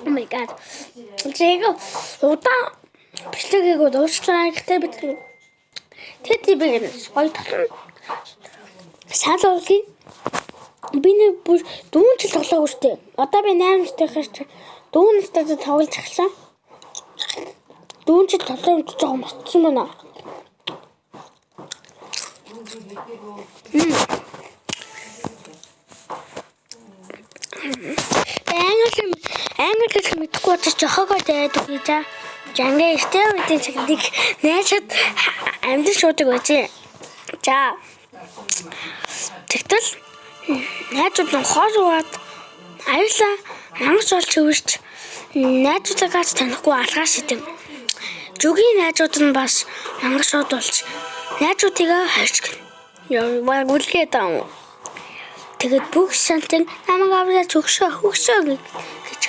Oh my god. 제가 오다 비슷하게 넣었잖아요. 그때 비슷하게. TV는 гоё татна. Саалуулын би нэг бүр 4 жил тоглоогүй шүү дээ. Одоо би 8 настай чинь 4 настай тоглож эхэлсэн. 4 жил тоглоод жоохон мартсан байна. Англи хэл мэдгүй учраас жохогоо дайдаг гэж аа. Жанга стереотип техник нээшэд амьд шуудаг байж. За. Тэгтэл найзууд нь хоолууваад аюулаа мангас олж өвөрч найзуудаагаас танихгүй алгаас идэв. Жүгийн найзууд нь бас мангас шууд болж найзуудыг хайрч гэн. Яа гүлгээ таа. Тэгээд бүх шантын намайг аваад хөгшөө гэж.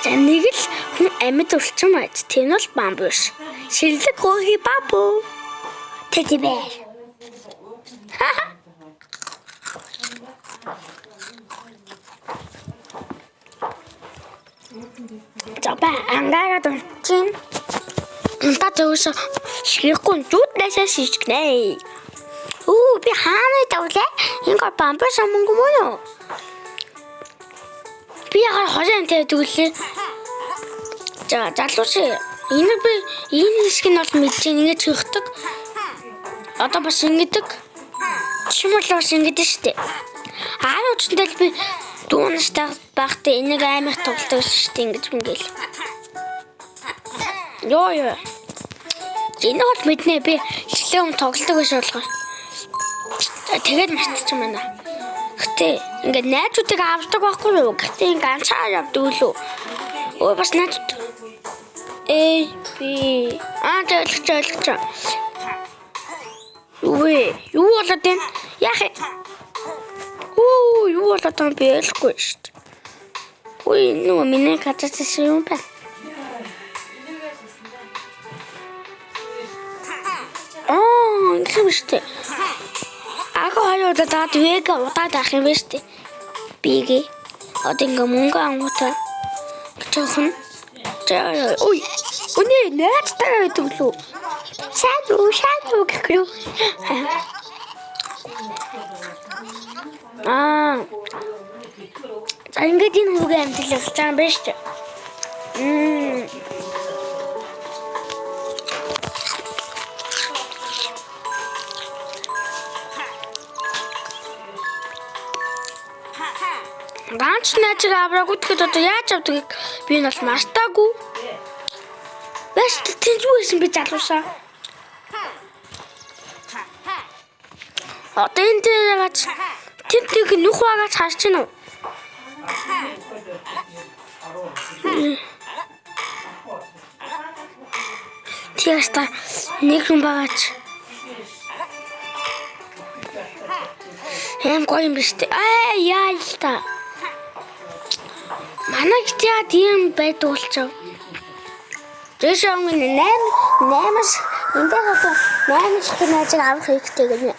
За нэг л хүн амьд урчин байж. Тэр нь бол бамбу биш. Ширлэг хөөе бабу. Тэдибэр. Жапа ангараад чин. Та зөвс ширэхгүй зүуднээсээ шижгнэ. Оо би хаана тавлаа? Ингээ бамбу самгүй мөн үү? Би яхаа хожин тавьдгүлээ. За залууч энэ би энэ хэсэг нь бол мэдэж ингэж хөвтөг. Одоо бас ингэдэг. Чимэл бас ингэдэг штэ. Аав учтай л би дуунастай байхдаа энийг аймаг тоглодог штэ ингэж ингээл. Йоо. Энэ бол мэднэ би жилийн өмнө тоглодог биш болгоо. Тэгээд мартчих юм байна. Гэтэ ингээд найзуудыг авдаг байхгүй юу? Гэтэ ингээд ганцаар явдаг үлээ. Өө бас найзууд. Би ойлголч. Юу болоод байна? Яах вэ? Юу болоод байна би ойлгохгүй шүү дээ. Нөө миний катастроф юм байна. Инхэмштэй. Хоёроо даад вега удаад ах юм байна шүү дээ. Бигээ. Одоо ингээ мөнгө ангуутай. Жохон. Ой. Өнөө найзтай байдаг лөө. Шаадуу гэхгүй. За ингээд энэ хүүгээ амтлах гэж байгаа юм байна шүү дээ. Ганц найзыг авраагүй тэгэхэд одоо яаж авдгийг би нь бол мартаагүй. Баш тэнцвэрсэн би залуусаа. Одоо энэ дээрээс тэнтийг нүх багаж харж байна уу? Тийш та нэг хүн багаж. Гоё юм биш үү? Яа л та. Манай гитя тийм байдуулчаа. Дэшээ өнгө 8-аас энэ одоо 8-аас хинаажиг авах хэрэгтэй гэнэ.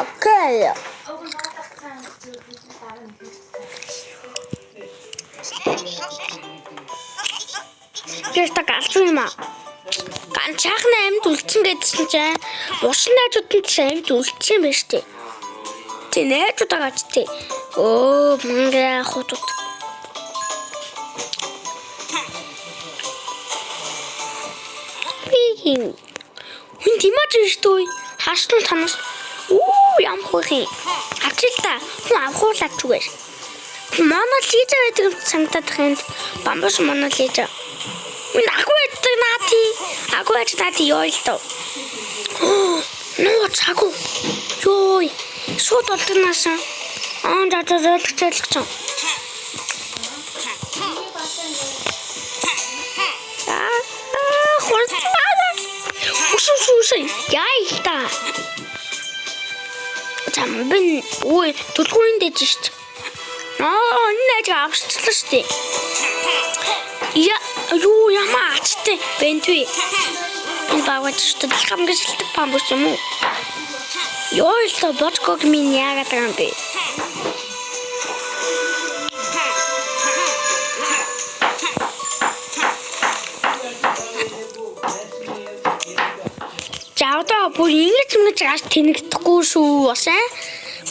Окей. Тэрт галзуу юм аа. Ганцхан амьд үлдсэн гэдсэн чинь уушин найзууд нь амьд үлдсэн юм байна шүү дээ. Тэ найзуудаа гаж тээ. Мангай хотод. Хүн тимэж шүү дээ. Хаштал танаас. Ям хөөхийн. Ачилта. Хүн авахуулаад зүгээр. Монолиж байдаг санагдах юм. Бамбус монолиж. Хүн агуу яд ёо л тоо. Нөө цагу. Ёо. Шууд болтоноос. Зөөлгч. Яйта. Замбин ой tulguun дэж штт. Энэ ажиг авчихлаа штт. Юу ямаачтэй бэнтвэ. Энэ багвч штт хамгийн шилдэг бамбус юм уу? Ёо л бодгог минь яагаад байгаа юм бэ? одоо бүр ингэж гаш тэнэгдэхгүй шүү.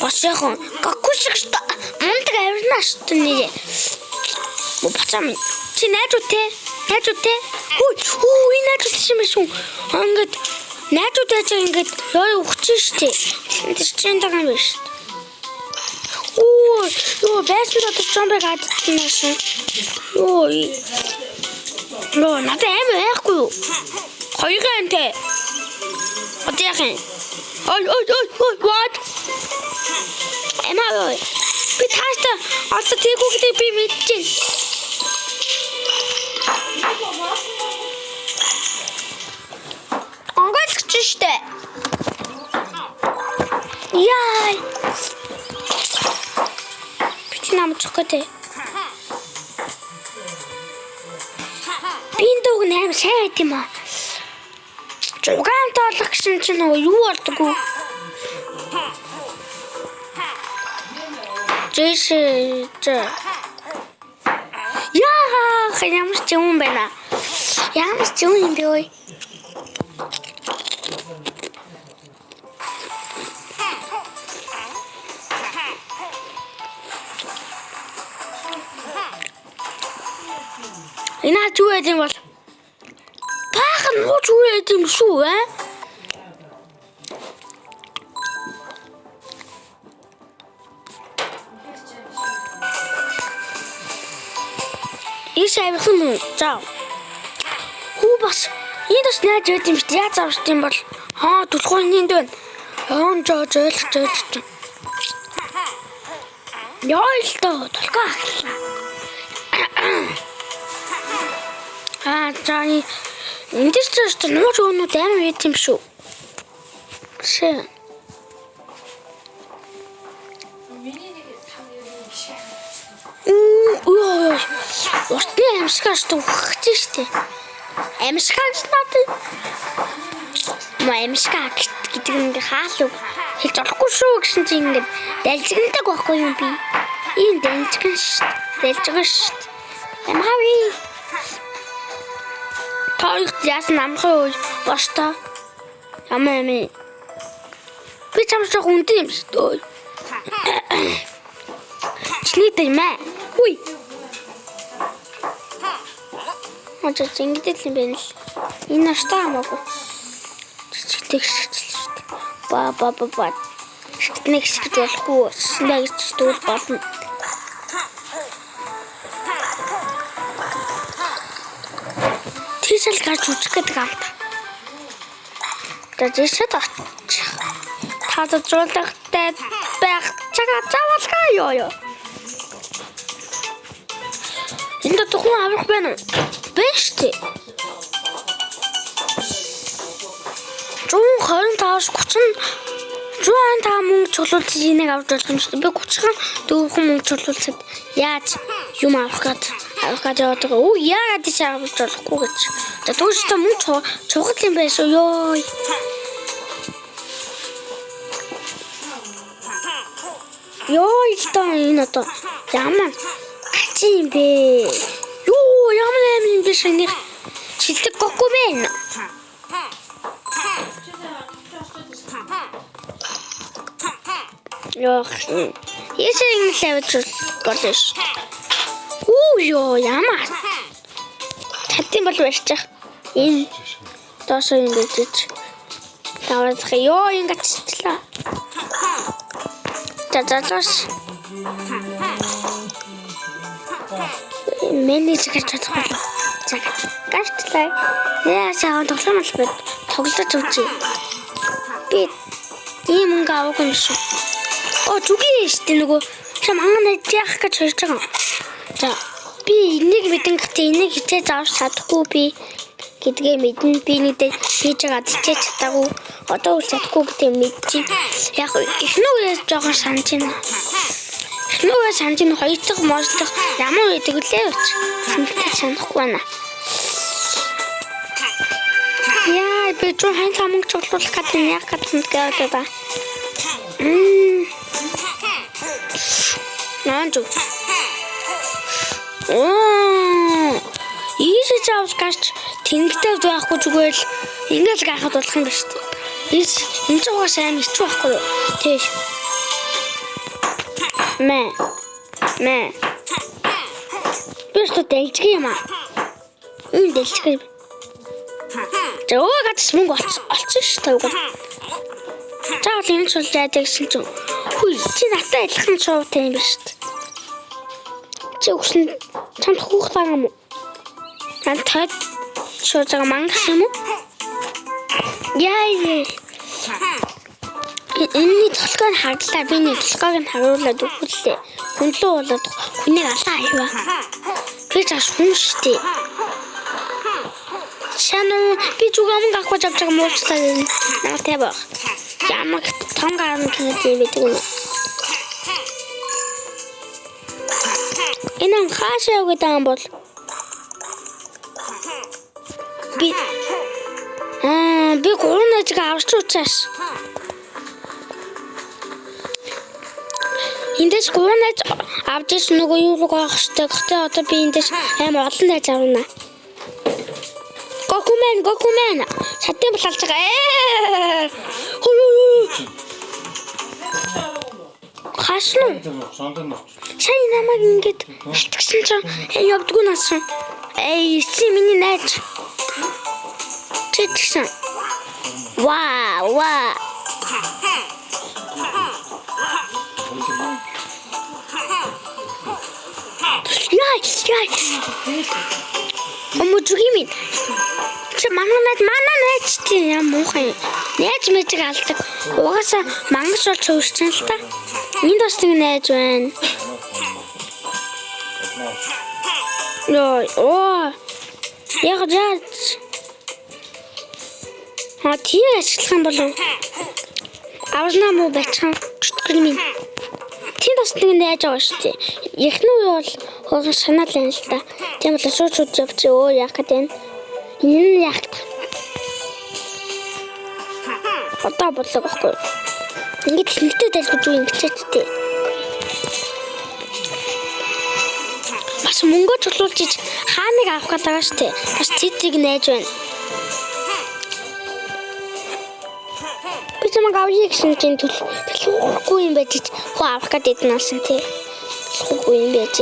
Босоохон. Гакгүй шиг шүү. Мундаг авирна шүү нэ. Бацам чи найзууд те. Хүү энэ найзууд шиг юм шүү. Ингээд найзууд яаж ингээд ёо өгч штэ. Тэр чинь таган биш. Ёо бэсбэр одоо зомбиг гадсан шүү. Ёо надад аим яахгүй юу? Хоёрын те. Одоо яах юм? Ой what? Эмаа би тааштай одоо тэгүүгдээ би мэдчихээн. Онгоцч штэ. Яй. Би намчих гэдэг. Биндүүг нэм сайн юм аа. Угаан тоолох гэсэн чинь юу болдгоо. Яа, ямар ч юм байна. Ямар ч юм бэ ой. Энэ ч юу юм бол баахан нууч юу юм шүү аа. Ишээвхэн мөн заа. Хүү бас энэ бас найз байт юм шүү дээ. Яаж авч тийм бол түлхүүний дэв. Жоо ойлголт. Яа л тоо толгой ахлаа. Жаани энэ ч нууч өнүүд амар байт юм шүү. Шээ. Уртны амсгаас төгч штэ. Амсгаас надад. Амсгаа гэдэг нь хаалуу хэлж болохгүй шүү гэсэн чинь ингээд дэлжигнэдэг байхгүй юм би. Ийм дэлжигэн штэ. Дэлжигэн штэ. Амхави. Тоогт яасан амхаа бостоо. Амаа. Би чамшиг үнтэй юм штэ. Члийтэй мэ. Уй. Мочо зингидэл юм байна л. Энэ наштаа хамаагүй. Чичгдэг шигчл шүү дээ. Ба. Шигтнэг шигч болохгүй. Снэгч дүүл болно. Тийшэл гарч үжих гэдэг юм та. Тэжээшээ тач. Таад зуулгахтай байх чагаа заавалгаа ёо. Энд тухайн аврах байна уу? Бэштэй. 125 мөнгө цуглуулж энийг авч болох юм шиг. Би 30 дөрвөн мөнгө цуглуулсад яаж юм авах гээд яваад байгаа. Яагаад тийш авч болохгүй гэж. За түүштэй мөнгө цугал юм байшгүй ёо. Ёо илтэн энэ одоо ямар чи юм бэ? Юу ямар юм бэ шиний чилдэг гохгүй байна. Ёх. Яшин лавч болоош. Ёо ямар. Татин бол байшчих. Энэ доошоо юм гэж. Таваад ёо ингэ читлээ. Заас. Менеж гэж чадахгүй. За гаштлаа. Яа саан тоглоом л бод. Тоглож үзье. Би ийм мөнгө авах юм шүү. Зүгийн штэ нөгөө шам анган яах гэж хэлж байгаа. За би энийг мэдэн гэхдээ энийг хичээж авч чадахгүй би гэдгээ мэдэн би нэгдээ хийж байгаа хичээж чадаагүй. Одоо үл чадахгүй гэдэг мэдчих. Яг ихнүүгээс жоохон санаж байна. Ихнүүгээс санаж нь хоёр дахь мож дахь ямар байдаг үлээ өч. Тэгтээ санахгүй байна. Яа би ч ханьлаа мөнгө цуглуулах гэдэг нь яг гэдэг болоо да. Нанжу. Ийшээ авч гарч тэнэгтэй байхгүй зүгээр л ингээл гайхад болох юм ба шүү дээ. Энэ ч угаасаа аим ичүү байхгүй юу? Тийш. Мэ. Би ч дэлжиг юм аа. Энэ дэлжиг. Жоо гадс мөнгө олцсон шүү дээ. Заавал энэ ч бол яадаг гэсэн чинь. Хүй чи надтай адилхан шуутай юм биш үү? Чи өгсөн чамд хүүхд байгаа юм уу? Надад шууд байгаа мангас юм уу? Яа. Энэний толгойг хаглаа. Би нэг толгойг нь харуулад өгүүлээ. Хүнлүү болоод хүнийг алаа аюуа. Би чаш хүн штий. Шану би зүгам гахгүй авч байгаа муулцлаа намтай баг. Ямар том гарна гэдэг юм бэ? Энэ хаашаа гэдэг юм бол би гурнаж авч уучаас. Эндээс гурнаж авч иш нөгөө юу руу гоох штэ. Гэхдээ одоо би эндээс амар олон найз авна. Гокумен. Шатын бололж байгаа. Хашну. Сая намайг ингэж хатгсан чинь явдгүй насан. Чи миний найз. Читсэн. Вау. Яй. Омжугимин. Чи манай найз тийм юм муухай. Найз мэжиг алдаг. Угаасаа мангас болж хөвсчин л та. Энд бас нэг найз байна. Яг тийм ажиллах юм болов. Авснаа муу бачхан чүтгэл минь. Тийм бас нэг найз байгаа шүү дээ. Эхний үе бол хөөс санаал юм л та. Тийм бол шууд явж яах гэдэг вэ? Энэ яах вэ? Одоо бодлоо байхгүй. Ингээд хинтээ дэлгэж үү ингэчээдтэй. Бас мөнгө цуглуулж хааныг авах гэдэг байгаа шүү дээ. Бас цэцэг найз байна. Би чамайг авъя гэсэн чинь төлөхгүй юм байж хөө авах гэдэг насан тий. Төлөхгүй юм байж.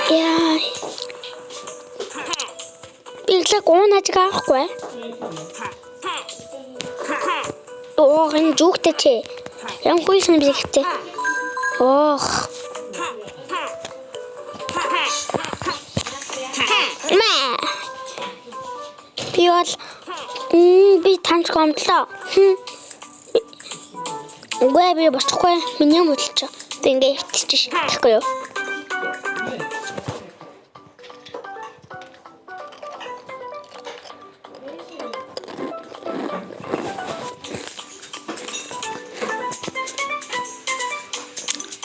Яа. Биглэг уунаж авахгүй. Энэ зүгтэй чи. Ян хүйсэн бигтэй. Би таньж гомдлоо. Үгүй би босхгүй. Миний мөдлөж. Би ингээ хөвтчих. Тэгэхгүй юу?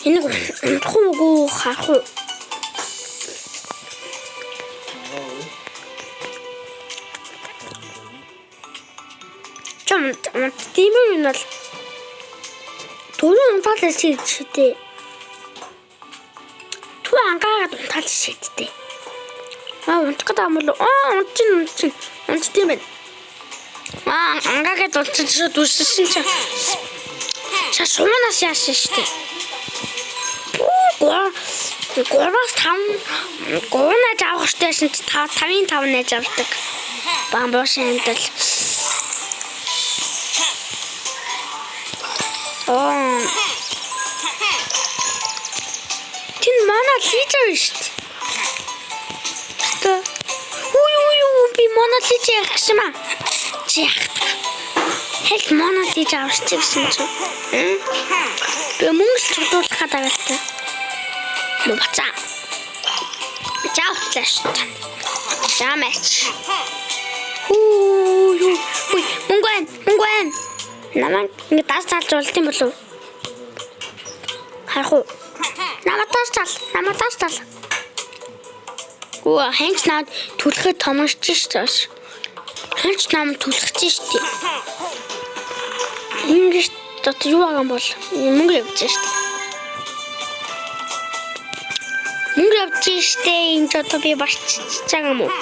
Энэ хөөгөө харах уу? Тийм юм бол түрүү унтаал шийдтэй. Түр ангаад унтаал шийдтэй. Унтах гэдэг юм бол унт тийм байна. Ангаад унтсан шууд үссэн чинь. Шашуунаас яасан штэ. Гурваас 5 гуунаж авах штайсэн чи 5 найз авдаг. Бамбууш амтал. Тин манай лидер штэ. Би манай лидер яхсан маа. Чи хэл манай лидер авчих гэсэн чи. Би мөнгө цуглуулах гэдэг. Бацаа. Жаачлаач. Жаамаач. Мөнгөн. Намайг ингэ даас залж болт юм болов? Харах уу? Намайг даас зал. Хэнч наад түлхэхэд томорч шүү дээ. Хэнч нам түлхэж шүү дээ. Ингэж дот юу байгаа юм бол мөнгө явж шүү дээ. Мөнгө явж штэ энэ ч одоо би барчиж байгаа юм уу?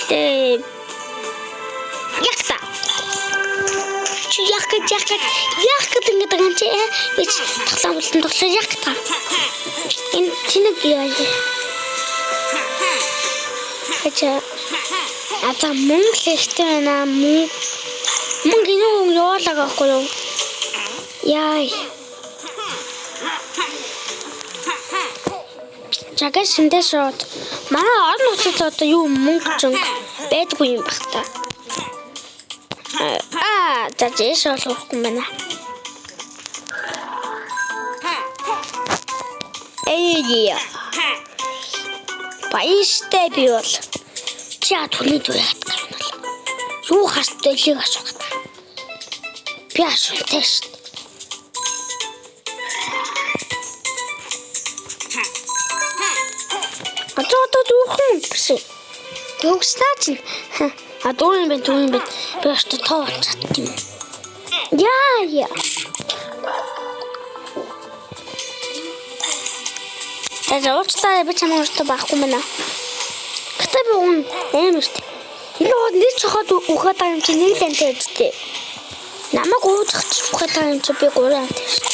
Лээ. Ягта. Чи яг гэдэг ингэж байгаа юм чи. Би тоглоом болсон тоглоо ягта. Энэ чинэг яа. Ача. Ата мөнгө лэхтэй байна. Мөнгө юу яваалаа гэхгүй юу? Яй. Чагаа шиндэшод. Манай орон нутгад одоо юу мөнгө ч байдгүй юм баг та. Зажиж болохгүй байна. Эйе. Баяртай би бол. Чи түрний дүү яат гарна. Юу хастай лиг асуух та. Би асуутай шүү. Одоо дүүхэн биш. Дүүгснаач. Дүүн бэ. Би өөртөө тоолж чадчих юм. Яа. Уучлаарай би чамд өөртөө байхгүй мэнэ. Гэтэ би амар шүү. Энэ нэг цохоод ухаад байгаа юм чи нэг лантай үстэй. Намайг уужчих ухаад байгаа юм чи би 3 антай шүү.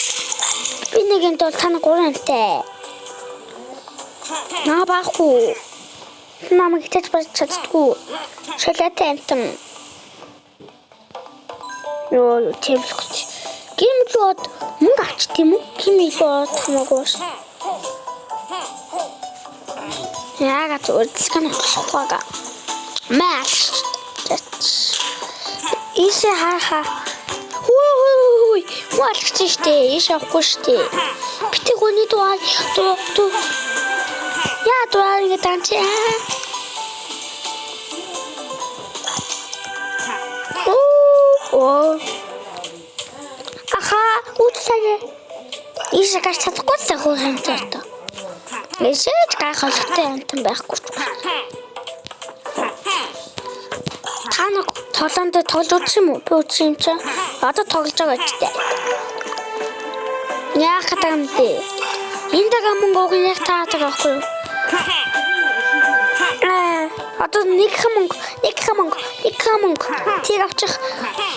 Би нэг юм бол тань 3 антай. Наа байхгүй. Намайг хитэж бач чаддгүй. Шалаатай амтан. Ёо темлэхгүй. Гимлүүд мөнгө авч тийм үү? Гимлүүд хамаагүй. Яагаад үлдэлгэн болохгүйга. Маш. Исе хаха. Хүй. Мaalч штэ. Иш авахгүй штэ. Битэг үний дуаа. Яа дуаа ингэ танчи. Аха, үтсэгэ. Ише гаш чадахгүй л хөө хамтартай. Эсэж гайхалтай амтан байхгүй. Та нэг толонд тоглож үзсэн юм уу? Би үзсэн юм чи. Одоо тоглож байгаа ч дээ. Яах гэдэг юм бэ? Энд байгаа мөнгө уг яг таадаг байхгүй юу? Одоо нэг мөнгө. Тийг авчих.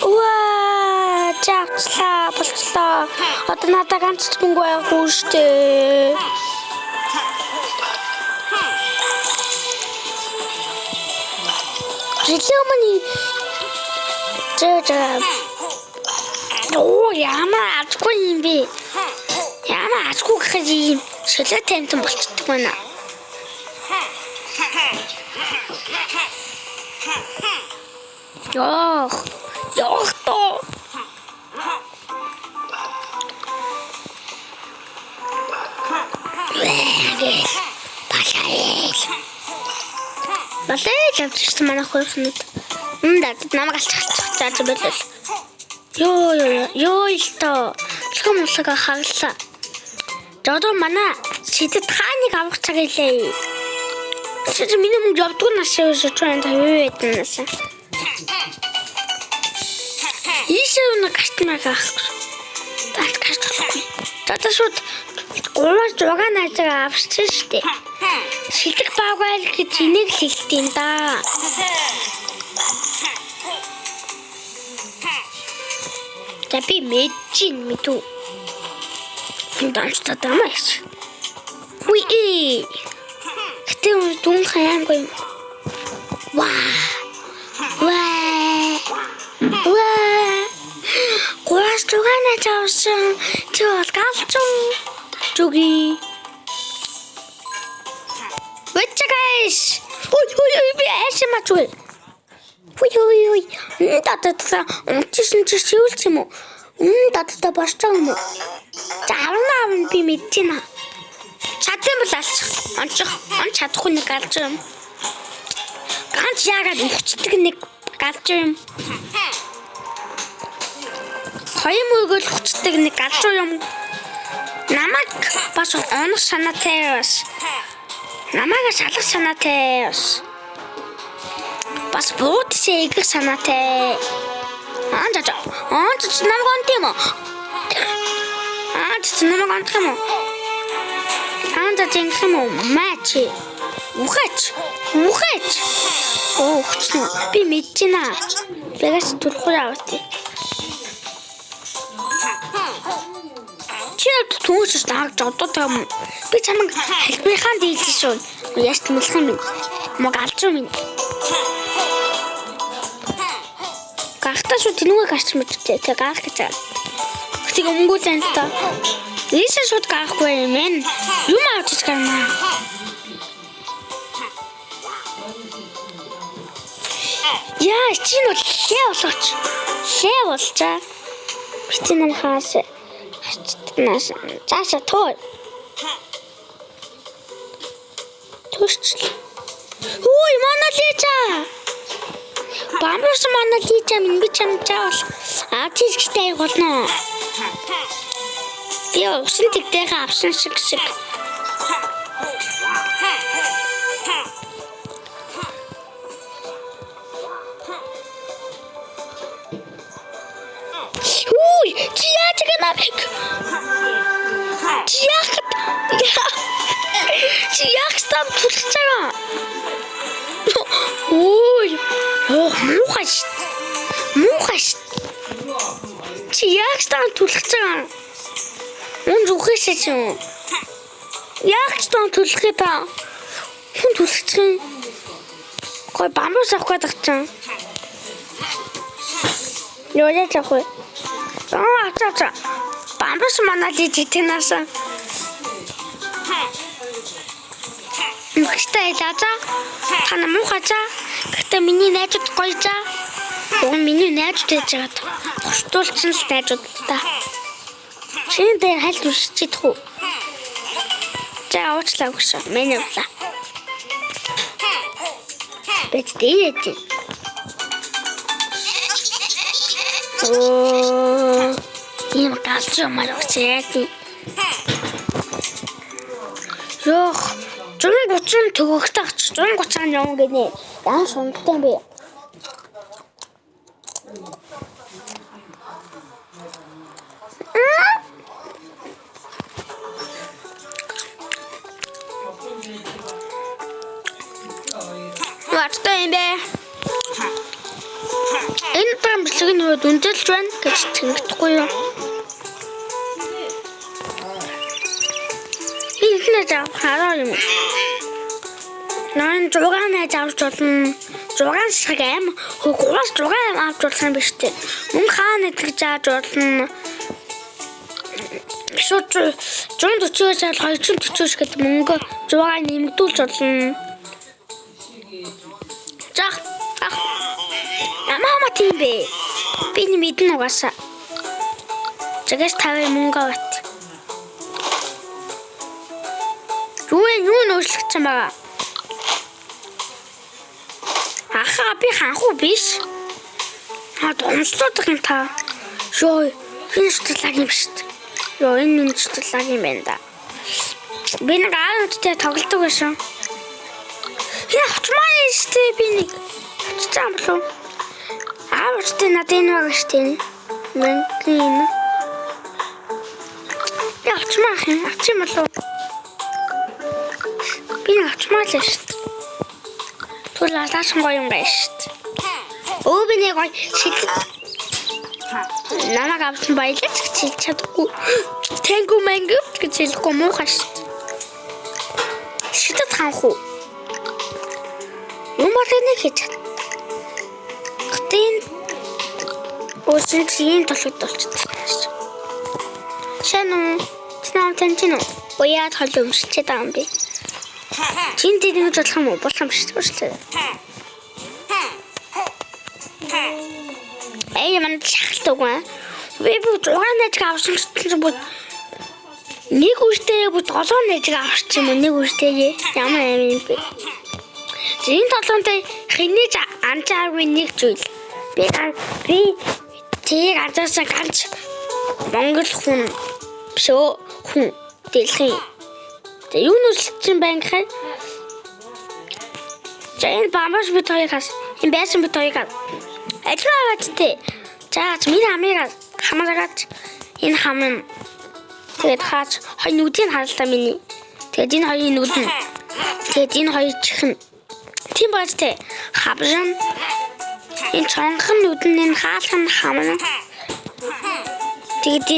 Уаа, чавцлаа, болцлоо. Одоо надад ганц мөнгө байхгүй шүү дээ. Рекламаны яамаа ажгүй юм бэ? Яамаа ажгүй гэхэд юм шилээ тамтан болчихдог байна. Ёох тоо. Балай явчихсан манай хөрхнүүд. Надад намайг алччихсан зааж байлаа. Ёо илтоо. Чамсага хаглаа. Жодо манай сэтэд хааныг авах цаг илээ. Сэтэд миний мөнгө явдгүй насаа шүүн та юу яднаас. Ийшээ кастомер авахгүй. Бат кастомер. Тата шууд гурван жугаа найзаа авчихсан шүү дээ. Шилдэг баагайл гэж энийг л хэлтiin да. Tapi мэдүү. Данчта тамаш. Уи. Гэтэ дүн хаяангүй. Ваа. Гурван жугаа найзаа авсан. Чи бол галзуу. Жуги. What's guys? Ой, би асмачгүй. Ой. Тата унтчихсан чи шивэлч юм уу? Тата босчоо юм уу? Зарнаа би мэдчихэна. Чадсан бол алчих. Он чадахгүй нэг галж юм. Ганц яагаад өгчдөг нэг галж юм. Хоёр мөгөл өгчдөг нэг галж юм. Намайг бас онох санаатай бас. Намайг шалах санаатай бас. Бас бууд сээгэх санаатай. Анжаа намайг онт юм уу? Намайг онт юм уу? Анда жинх юм уу? Мачи. Ухаач. Оо хүчнэ. Би мэдчихэна. Бягаш турахгүй аваад. Чиэд түүш таарч одоо том. Би чамайг хэлбэрийн дийлсэн шүү. Яаж тэмүүлэх юм бэ? Мог алж юм. Гахтаа шүү тэнүүгээ гарч мэдчихээ. Тэг gaах гэж байгаа. Тэг өнгөө зэн та. Ийшээ шууд gaахгүй юм ээ. Юм авч чармаа. Яа, чинь бол лээ болооч. Лээ болчаа. Би нам хаас. Нас. Цаашаа тоо. Тушч. Ой, манай лээчаа. Бамбус манай лээчаа минь би чам чаавал. Тийштэй болно. Би усан тэгтэйг авсан шиг. Ой, чияч гэнамик. Чияк стам тулцаа. Ой, мухаш. Чияк стам тулцаа. Унж ухээсэж юм. Яг стам тулхээ та. Хүн тулцсан. Гой бамбус авах гэдэг чинь. Ёо яах вэ? Ачаа. Бамбус манай лиж тэнаса. Мөхтэй лаажаа. Тана мухачаа. Гэтэ миний найзууд гоёжаа. Уг миний найзууд гэж байгаа. Гуртуулсан л найзууд та. Шинэ дээр хальт үсчихэх үү? За уучлаа өгсөн. Миний уучлаа. Бэтдээд. Оо, ийм галч юмар өгчээ. Ёх, 130 төгөхтэй ач 130-аар явна гинэ. Яа шунттай юм бэ? Ваттай юм бэ? Энэ бамбсыг нь дүнжэлж байна гэж тэнгихгүй юу? Ихнэ хараа юм. Нан жугаанаа авч болно. Жугаан шиг аим хөгөөс жугаан авч болсон биш үү? Мөн хаана гэж ааж болно. Шууд 140-аас 240 гэдэг мөнгө жугаан нэмэгдүүлж болно. Жах. Ямаа тийм бэ. Би мэднэ угаасаа. Чагаас тавь мөнгө аваад. Юу нөөцлөгч юм байгаа. Ахаа би ханхуу биш. Донцлуудах юм та. Ёо, энэ шүтлаг юм шүү дээ. Ёо, энэ минь шүтлаг юм байна да. Би нэг аавчтай тоглодог байсан. Яа, чамаа истэ би нэг чам болов. Аавчтай надад энэ байгаа шүү дээ. Мэнкин. Яа, чамаа ачим болов. Би авчмаа л шүү дээ. Түл алаасан гоё юм байна шүү дээ. Өө би нэг гоё шидэт. Намайг авсан баялаач гэж хэлж чадахгүй. Тэнгүү мэнгүй гэж хэлэхгүй муухай шүү дээ. Шидэт ханхуу. Юмар нэг хийж чад. Гэтэн өөсөн чинь толгойд болчихсон. Шанаа чинаа тэнчинөө. Уяад хол өмсчээд байгаа юм би. Чин тийм гэж болох юм уу? Болох юм шүү дээ. Манд шахалдаг ба. Би зугаанаж авсан гэсэн бод нэг үртэй бод голоонаж авч юм уу? Нэг үртэй ямар юм бэ? Зин толгонтой хинэж анчааргүй нэг зүйл. Би тийг анчаасаа ганц Монгол хүн дэлхийн. Тэг юу нүслчин байна гэхээр энэ бамбаш бит хоёраас энэ байсан бит хоёраас ажлаагаадтэй. За миний амигаа хамаагаад энэ хам тэгээд хаач хоёр нүдийг харалтаа миний. Тэгээд энэ хоёрын нүд нь Тэгээд энэ хоёр чихэн тийм байж тээ. Хаврын энэ чонхон нүдэн хаалхан хамна. Тэгээд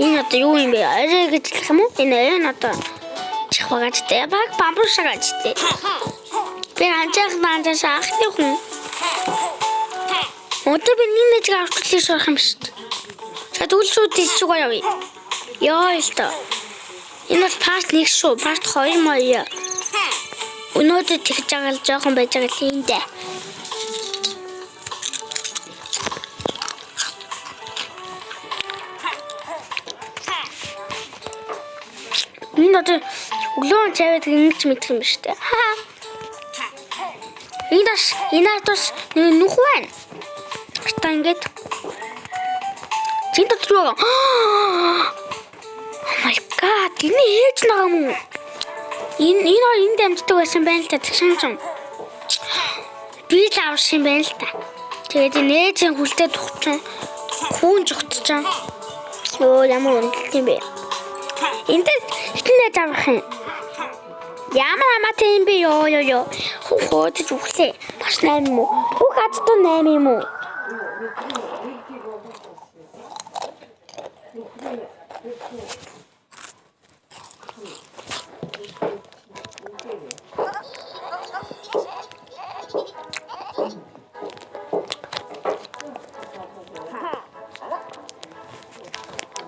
энэ одоо юу юм бэ? Арай гэж хэлэх юм уу? Энэ одоо чих багаж тээ. Баг бамбуушаа гаж тээ. Би анжаас ахны хүн. Өдөр би нэг авчлаа шуурах юм шүү дээ. Тэгээд үлшүүд ичиг явъя. Яа л та. Энэ бол part 1 шүү. Part 2 маяа. Өнөөдөр тэгж байгаа л жоохон байж байгаа л юм дээ. Энэ одоо өглөө цайваад ингэж мэдэх юм шүү дээ. Энэ атус нүх байна. Та ингэж Зинт троо. Oh my god, энэ ээж байгаа юм уу? Энэ дамждаг байсан байна л та тэгшин. Би л авсан байна л та. Тэгээд энэ ээжийн хүлдээ тухчин хүүн жогтчихсан. Оо ямар үнэлт юм бэ? Энд хитнээ тавах юм. Ямар амаатай юм бэ ёо. Хөөж үхлээ. Маш 8 юм уу? Хүүх адтуу 8 юм уу?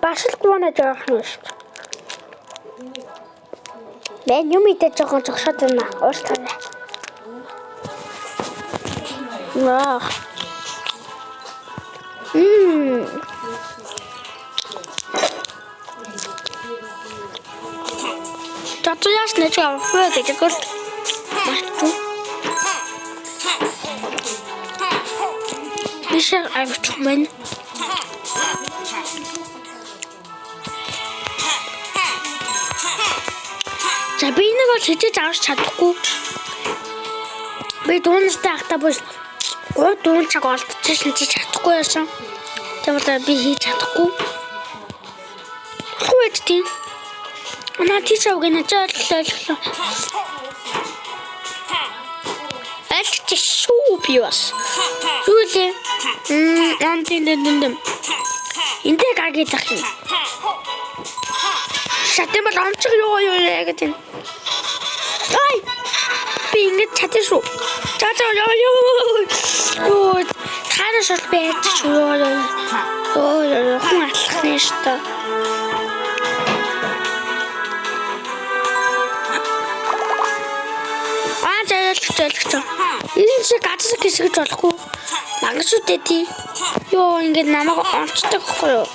Башилгүй нэ жоох юм шүү. Мен юм идэж жоохон зогсоод байна. Уурлаа. Наа. Тато яс не чав, гэж гол. Марту. Ишээ авчихмэн. За би нэг бол хичээж авч чадахгүй. Би дуунастай ахтаа бол дуун цаг олдчихсан чи чадахгүй байсан. Тэгээд би хийж чадахгүй. Хөөж тийм. Она тийшээ гэнэ жааллаа. Алч шүү би бас. Юулээ. Антиндэндэн. Эндээ гагидах юм. Шатэн бол амчих ёо гэдэг. Ай! Би ингэж чадсан шүү. Ёо. Танаас бол байж шүү. Ёо, хүн алах нь шүү дээ. Зайлгч. Энэ шиг гадсан хэсгэж болохгүй. Магаш үтэй тий. Ёо ингэж намайг онцдог байхгүй юу?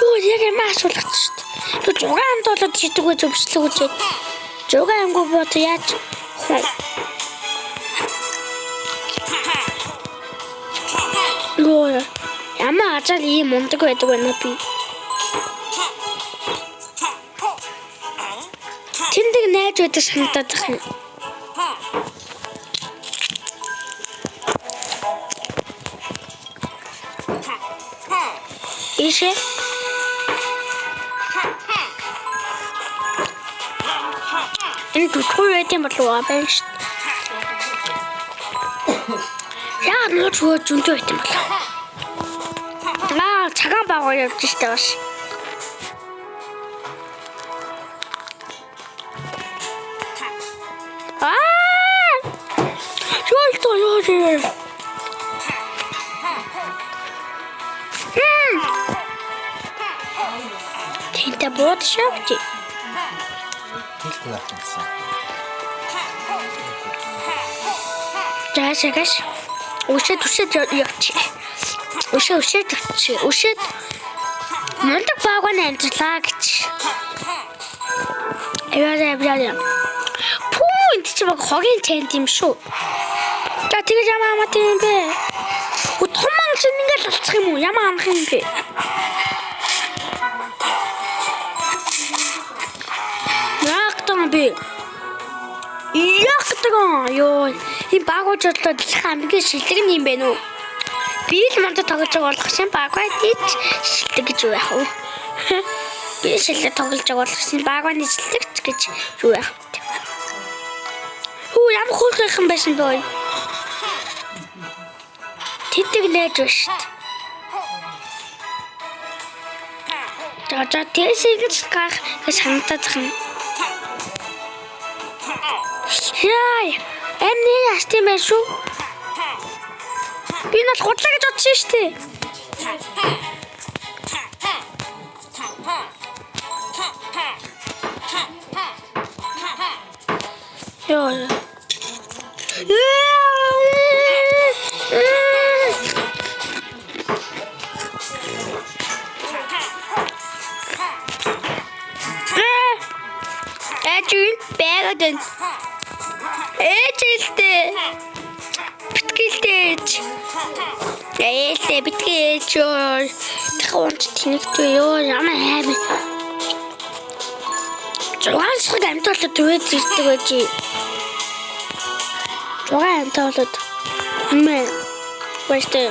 Ёо яг юм асуулгач шүү дээ. Юу зугаан толоод шидэг үе зөвшлөг үгүй. Зугаан амгүй бод яаж? Ёо ямаа ажал ийм мундаг байдаг байна би. Тэндэг найз байдаг санагдаад байна. Ишээ. Энэ түтхүү байдсан болов байна шүү дээ. Яа нөө чөө зөнтэй байдсан болов. Цагаан багуу явж штэ бас. Ёо. Тэнтэй бод шавчи. Хэлнэсэн. Жаашагаш. Өшөд явчих. Өшөд. Мундаг багуун амжлаа гэж. Яа. Пүү энэ чи баг хогийн чент юм шүү. За тэгэж ямаа тийм бэ? Утгаман шиг ингээд болчих юм уу? Ямаа анх юм бэ? Яахтаа ёо. Энэ багуучдлаа хамгийн шилдэг юм бэ нүү? Би л мундаг тоглож байгаа болох шин багуй тийч шилдэг гэж юу яах вэ? Би шилдэг тоглож байгаа болох шин багуйны шилдэгч гэж юу яах вэ? Юу ямар хөөрхөн байсан бэ? Тэдэг нээж байна шүү дээ. За тэгээс ингэж гарах гэж санагдаад байна. Яа, эмни яаш тийм байх шүү. Би над худлаа гэж бодсон шүү дээ. Яа. Бэгдэн. Ээжэлтэй. Битгэлтэй. Ээсээ битгэж ёо. Тахуунч тэнэгтэй ёо. Ямар хайр. Жугаан шиг амтуулаад үез ирдэг байж. Жугаан амтуулаад. Хэмээ. Бэстэ.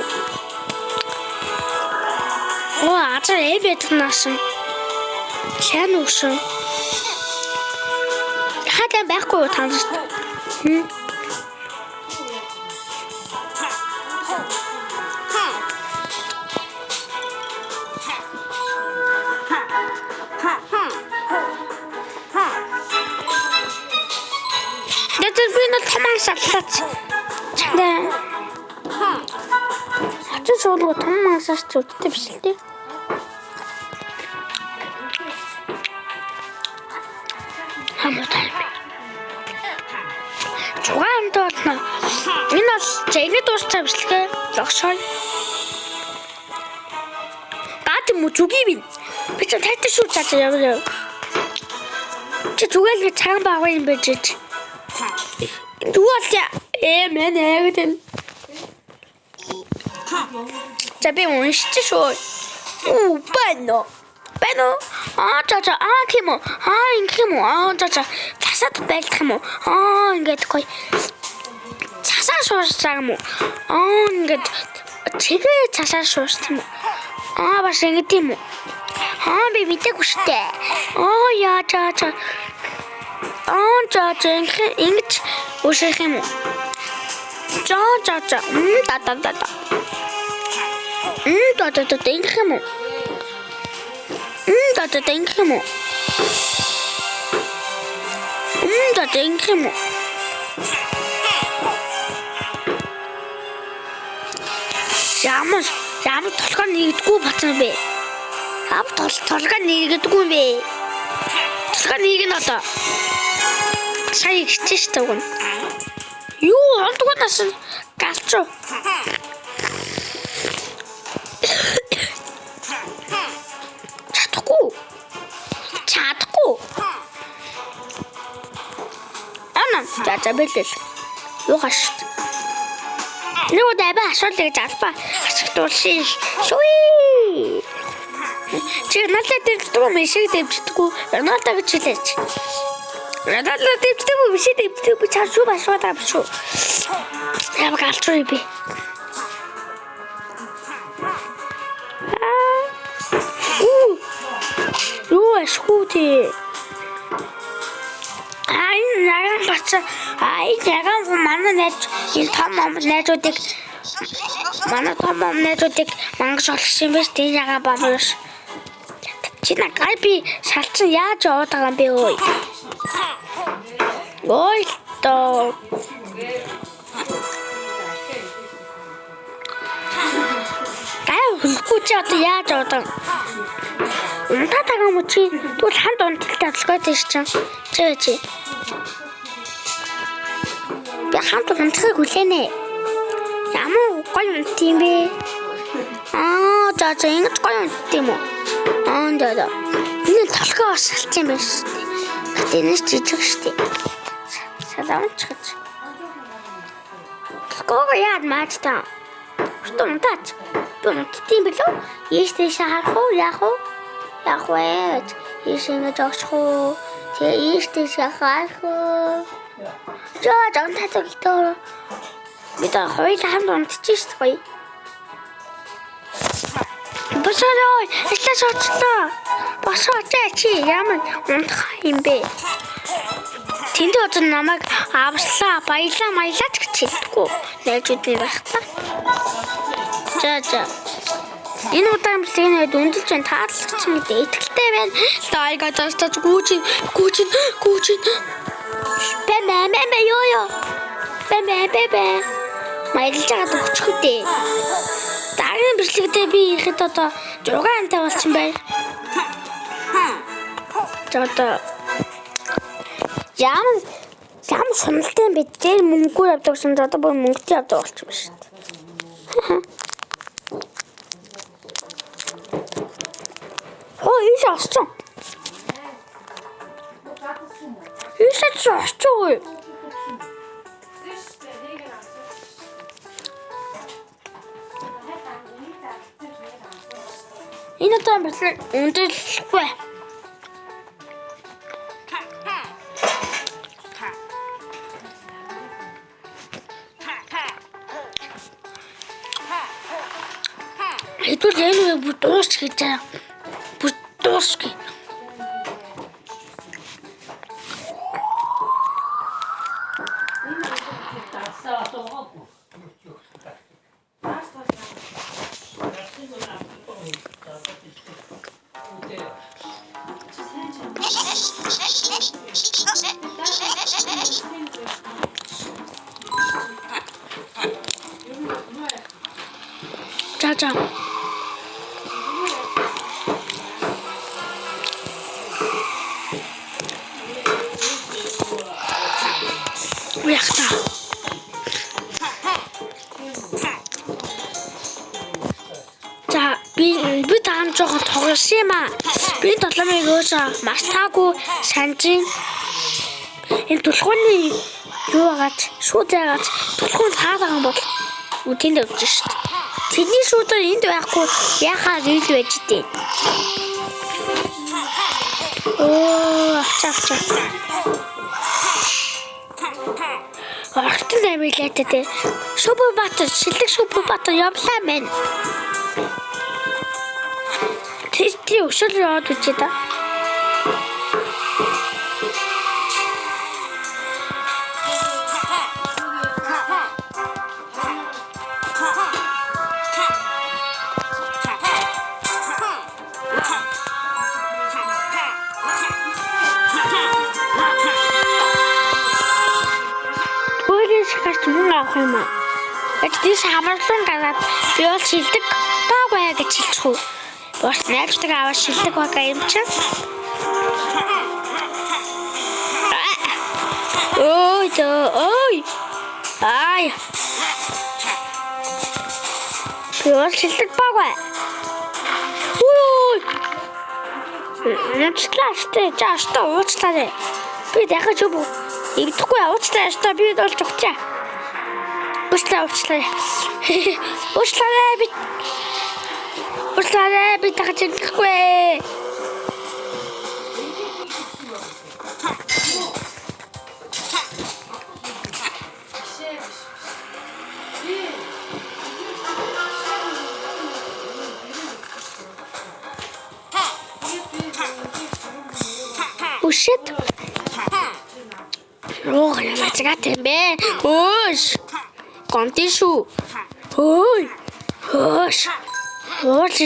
Ажаа эбэт наасан. Чан уушаа. Хатаа байхгүй юу танаас? Дэжиг би нэ томан шатлаач. Чандаа. Ачаа суулга томан шатлаач үттэй биш л дээ. Хамаатай. Жугаан тоолно. Энэ бол зэйний дууссан бичлэгээ. Логшой. Гад юм уу зүгий бин. Би ч тайтай шүү цааш яваа. Чи зүгээл цагаан багаа юм байж. Дуусаа. Мэн эгдэн. За би уншиж шүү. Бано. Бано. Чача кимо. Кимо. Чача. Цасад байлдах юм уу? Ингээд гоё. Цасаа шуурсаг юм уу? Ингээд чигээ цасаа шуурс юм уу? Бас ингэж юм уу? Би мэдээгүй шүү дээ. Яа чача. Чача ингэж ууших юм уу? Чача. Та. Denk юм уу? Denk юм уу? Denk юм уу? Ямар толгой нэгдэггүй бацсан бэ? Толгой нэгдэггүй юм бэ? Толгой нэгэн одоо. Сая ихчээш тагна. Юу олдгоонаас галчуу. Чадахгүй. За бэлэл. Юу гаш. Нэг удаа бай асуулт гэж албаа. Асуултуулшин. Шуй. Чи надад дэвчдэг юм шиг дэвчдэггүй. Надад гэж хэлээч. Надад дэвчдэг юм шиг дэвчдэг. Би чад шүү башаа тавшуу. Ямар галчгүй би. Юу ашгүйтэй. Яган манай найз энэ том найзуудыг мангас олгох юм биш тийм яга бомж. Чи нагай би шалцсан яаж яваад байгаа юм бэ ой. Ой то. Хүлгүй чи одоо яаж яваад байгаа. Унтаагаа мө чи тэгвэл ханд унталтай толгой тийш чи. Би ханд унтахыг хүлээнэ. Ямар гоё унт юм бэ? За ингэж гоё унт юм уу? Да. Энэ толгой бас салцсан юм байна шүү дээ. Гэтэ энэ жижиг шүү дээ. Салаамч гэж. Толгой яад маач та. Унтаач. Унтдсан билүү? Ийштэй харах уу? Яах вэ? Ийшээ жогсох уу? Тэгээ ийштэй харах уу? Жон татагтаа. Би та хоёул хамт унтчих шүү дээ. Босоо, эхлээд очлоо. Босоо чи ямар унтах юм бэ? Тэнд очиж намайг авслаа, баялаа гэж хэлдэггүй. Найзууд нь байх та. За. Энэ удаагийн бичлэгийн өндөрлж байна. Тааллагч юм дээ. Итгэлтэй байна. Лайга дастаж гүүжин. Бэмэ ёо. Бэмэ. Маялж байгаа өгчхүү дээ. Дараагийн бичлэгтээ би ихэд одоо 6 антай болчихсон байна. За одоо Ям сонолтой бид дээр мөнгөөр авдаг гэсэн одоо бүр мөнгөтэй авдаг болчихсон шүү дээ. Ийш асчсан. Энэ одоо бас өндөрлөхгүй. Хэдүүл энэ бүр дуусч гэж байгаа. Бүр дуусч. За. Яхта. За би таам жоохон тоглосон юм аа. Би толомыг өөсөө маш таагүй санджин. Энэ тулхууны юу гац шүүдэгац тулхуунд хаадаг юм бол үтэнд өгч шít. Тэдний шүүдэр энд байхгүй яхаар ил байж дээ. Чавча. Ахтан нэмэлээтэй Шүббатар шилдэг Шүббатар явлаа мэн. Тэсний өшөл яваад үчээ да. Эцэс хамарлан гараад би бол шилдэг баг бай гэж хэлчих үү. Бос найзтайг аваад шилдэг байгаа юм чинь. Ой. Ай. Би бол шилдэг баг бай. Ой. Нэцлээстэй жааштай уучлаарай. Би дахиж юу игдэхгүй уучлаарай та би бол зүгчээ. Уучлаарай би дахиж игдэхгүй. Shit. Oh, я мацгатай юм бэ. Өөш. Контишу. Ой. Өөш. Өөш.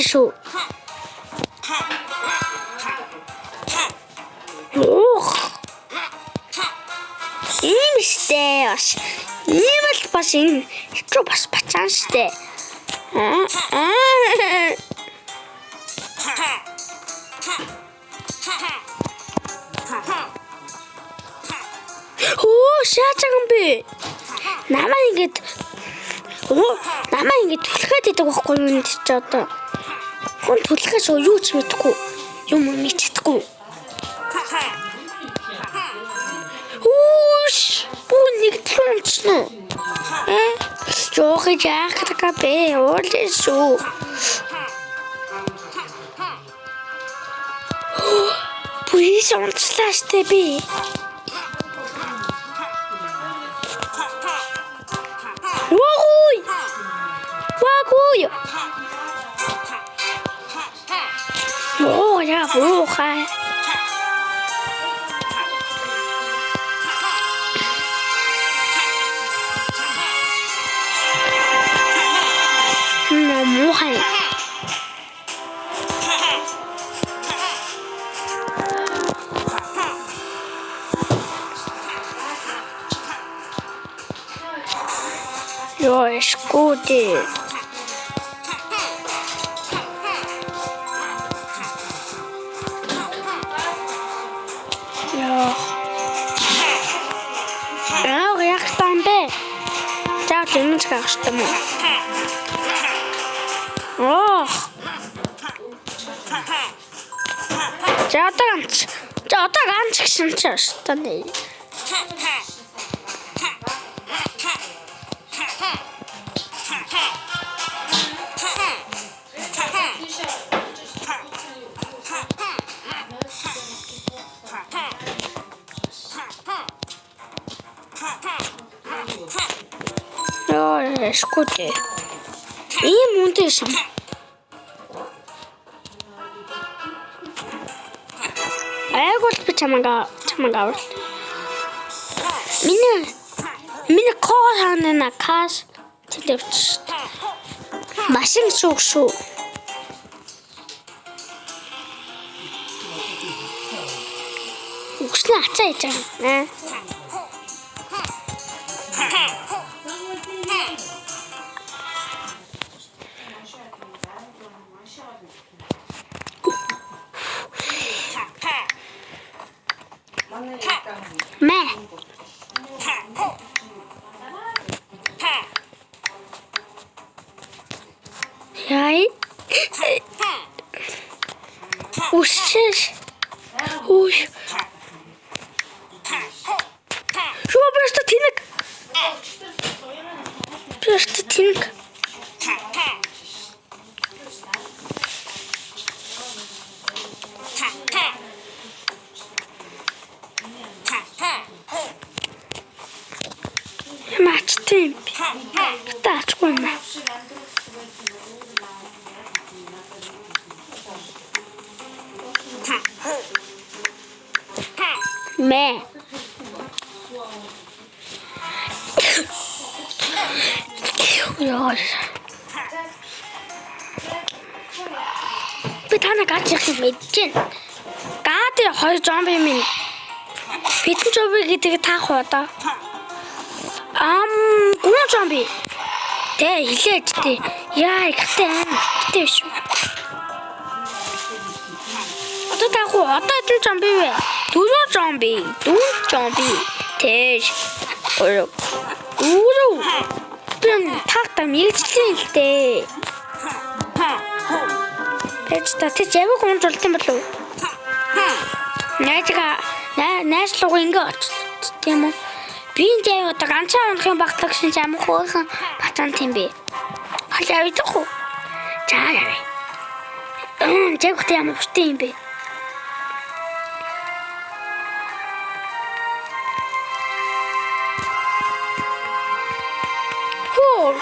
Ох. Ийм штэ бас. Ийм л бас энэ ч бас бацаан штэ. Шаачаа юм бэ? Намаа ингэж түлхээд идэг байхгүй юу энэ ч одоо. Хүн түлхээс юу ч мэдэхгүй. Юм мэдчихгүй. Ууш! Бүү нэгтлэн унцсан уу? Жоох яах гэдэг бэ? Уулшгүй. Бүис унцлаа штэ би. Wagui. Oh, ja, hoch. Ёо, скути. Ёо. Яг таан бэ. Жаа лэмж гахштай мó. Оо. За одоо ганц гişэн ч штаны. Ёо, скути. Ийм үнтэй шин. Айгуул би чамаг авал. Миний кол ханана каш телевч. Машин шүү. Үгснэ ацаа хийж байгаа. Мэ. Яй. Ушш. Уй. Что просто тинек? Просто тинек. Мачтым. Тачгүй мэ. Мэ. Ёо. Би танаа гаж их мэдэж байна. Гады хоёр зомби минь. Бидэн зомби гэдэг таах уу одоо? Гүн зомби. Тэ хилээж тий. Яа ихтэй амттай шүү. Одоо таах уу? Одоо эдэн зомби вэ? Дөрөв зомби. Тэш. Өрөө. Бэн тагтаа мэгжлээ л дээ. Тэч та яваг гонжуулт юм болов уу? Найзлуугаа ингэ очсон тийм үү? Би энэ одоо ганцхан унах юм багтдаг шин ямар хөөсөн бацаан тийм бэ? Халаа идэх үү? За яа. Тэгвэл ямар хөштэй юм бэ? Хөө.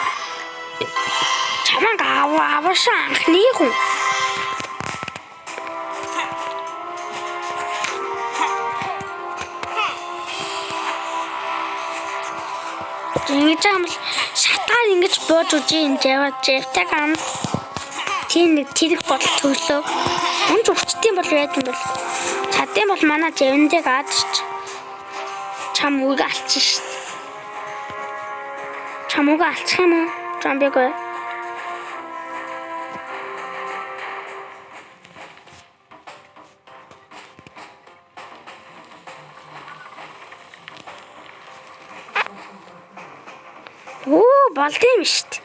Чамаг аваашаа анхны хүн. Ингэж юм шатаар ингэж бууж үжи энэ яваад жевтэй гам тийм нэг тэрэг бодол төрлөө. Унж өвчтөм бол байдсан бол чадсан бол манай зэвэндээ гадч чам үг алчих шít. Чам үг алчих юм уу? Зомбигүй. Болд юм шít.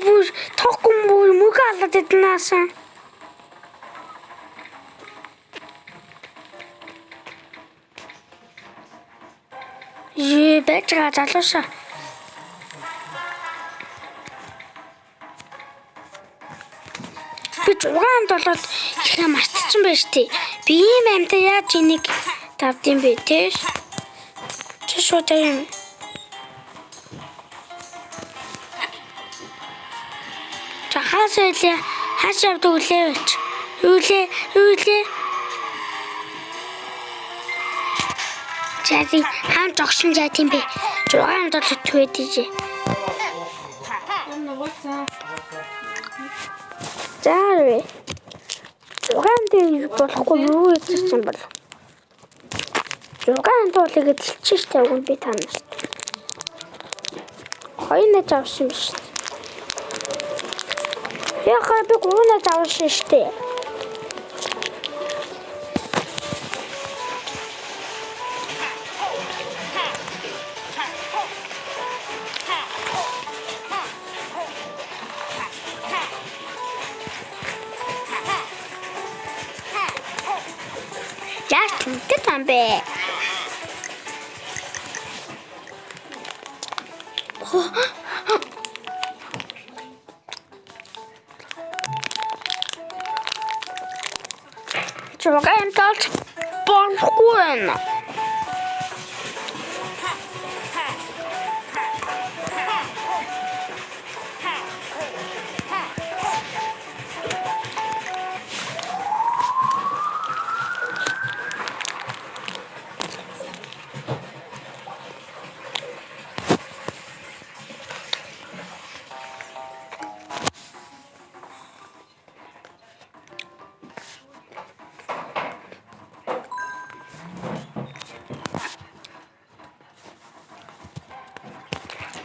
Бүр тохгүй мөг алаад идэнаасан. Бэжгаа залуушаа. Би 6-нд болоод ихээ мартчихсан байж тээ. Би ийм амтаа яаж энийг тавдсан бэ те? Чи шууд юм. Хаас байлаа. Хаас явдаг үлээ байж. Үлээ. Жади хаан жогшин жаа тийм бэ. 6-нд болоод твэдэж. За вэ. дээр болохгүй юу хийчихсэн бол. 6 туулыг дэлчих штэ үгүй би танаас. Хоёрнаа авсан биш. Яхаа би гуйнаа авсан штэ. Яг тэнтэй там бэ. Чугаан талч болохгүй байна.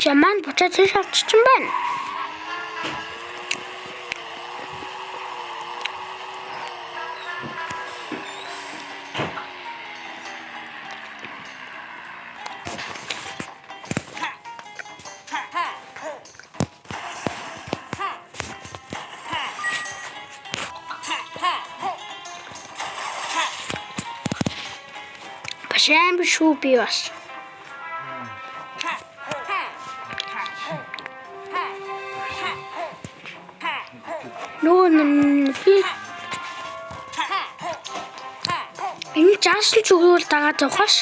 Чаман буцаад тийш авчихсан байна. Башаан биш үү би бас. Энэ жаасан зүгүүр дагаад явахаш.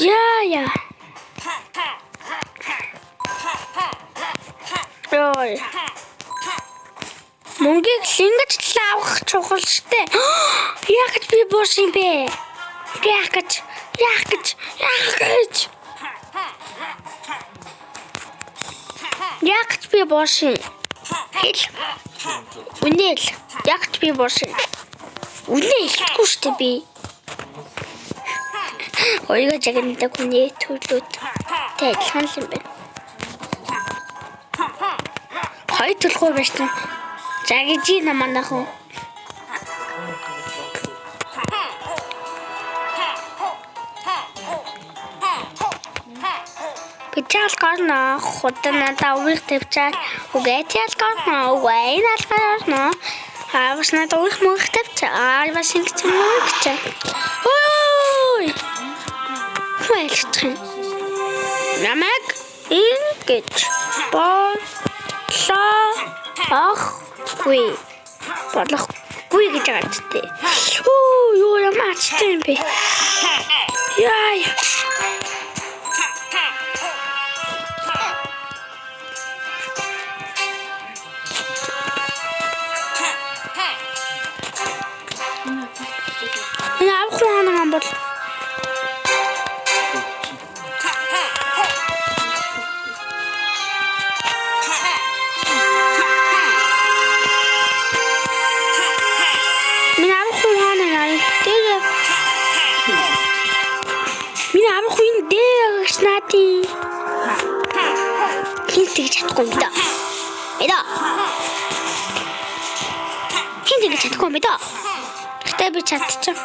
Яа. Ja. Ой. Мөнгийг шингэж авах чухал штэ. Яг гэж би бууш юм бэ. Яг гэж. Яг гэж би бууш юм. Үнэл. Яг гэж би бууш юм. Үнэ хэлэхгүй штэ би. Ойга жагндаг хүний төлөвд адилхан юм байна. Хой төлөхгүй байж тань. Жагжи наманах уу. Бичэл гарна хутан надаа уурх тавьчаад үгээтэл гарна үгүй наалгарна. Хавс надаа уурх мөрх тавьчаа бас ингэж мөрч. Ой! Хөөе. Намайг ингэж болохгүй гэж гадтай. Юу ямаачтай юм бэ? Яа. Яа, хооноо амбал. Хинт гэж чадахгүй юм да. Эда. чадахгүй юм даа. Гэтэ би чадчих.